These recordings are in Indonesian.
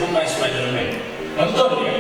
pemain Spider-Man. Nonton ya.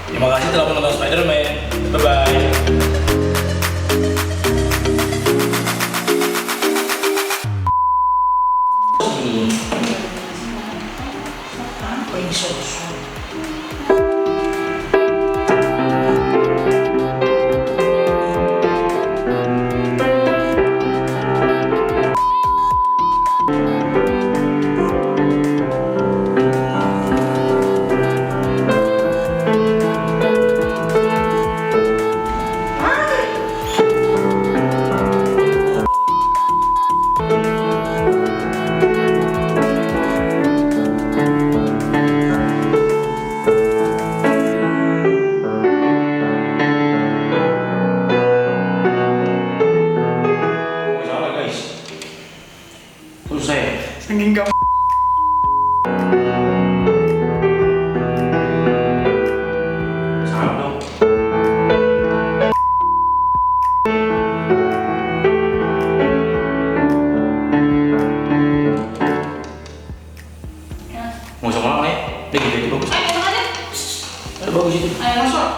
Terima kasih telah menonton Spider-Man. Bye-bye. Saking gak Salam dong. Mau sama orang ya? Deh gitu itu bagus. Ayo bagus itu. Ayo masuk.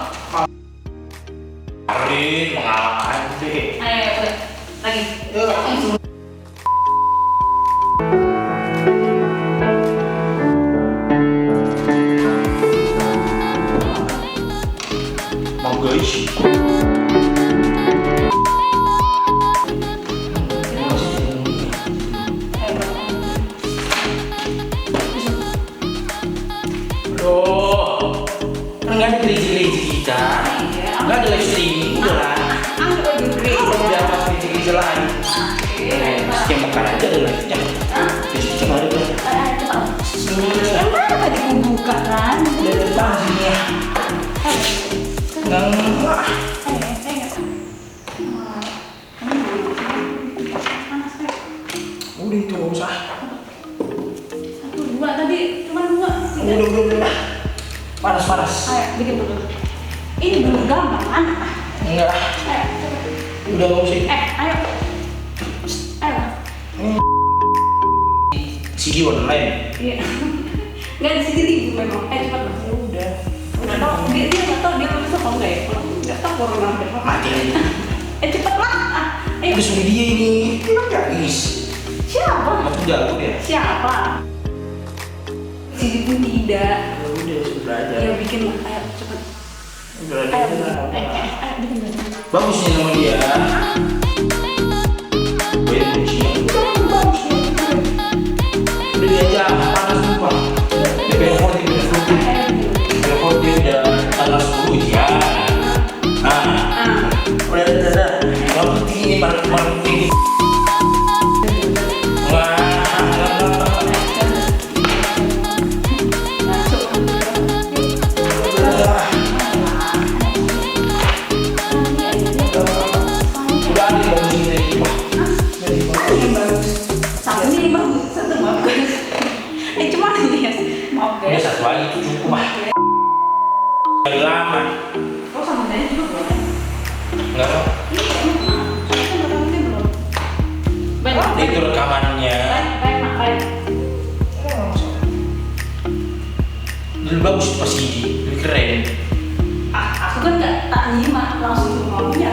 Arin mengalah deh. Ayo udah. Lagi. Mau guys. Aduh, kan nggak ada gereja-gereja kita, nggak ada live streaming, udah lah. Udah pas gereja-gereja lain. Yang makan aja ada live-nya. Terus cuma ada tuh. Emang tadi aku buka kan? Udah depan sini ya. Nggak. Udah itu nggak usah. Satu dua tadi cuma dua. Udah. Panas. Ayo bikin dulu. Ini belum gampang anak. Enggak. Ayo. Udah nggak usah. Ayo. Ayo. CD online. Iya. Nggak di sini ribu memang. Cepat mas. Udah tau dia nggak tahu dia lulus apa enggak ya? Kalau nggak tahu corona berapa. Mati aja. Cepet lah. Ayo. Udah sudah dia ini. Emang gadis. Siapa? Aku jago dia. Siapa? Sini pun tidak. Udah sudah belajar. Ya bikin lah. Ayo cepet. Udah Ayo belajar. bikin. Ayo bikin. Bagusnya sama dia. ini baru ini. Wah. Udah ada yang bagus ini. Satu ini bagus, satu bagus. Cuma ini ya, maaf Ini guys. satu lagi itu cukup mah. Dari lama. Oh sama saya juga boleh. Enggak mau. Itu rekamannya. Lebih bagus pas ini, lebih keren. Aku kan nggak tak nyimak langsung ke maunya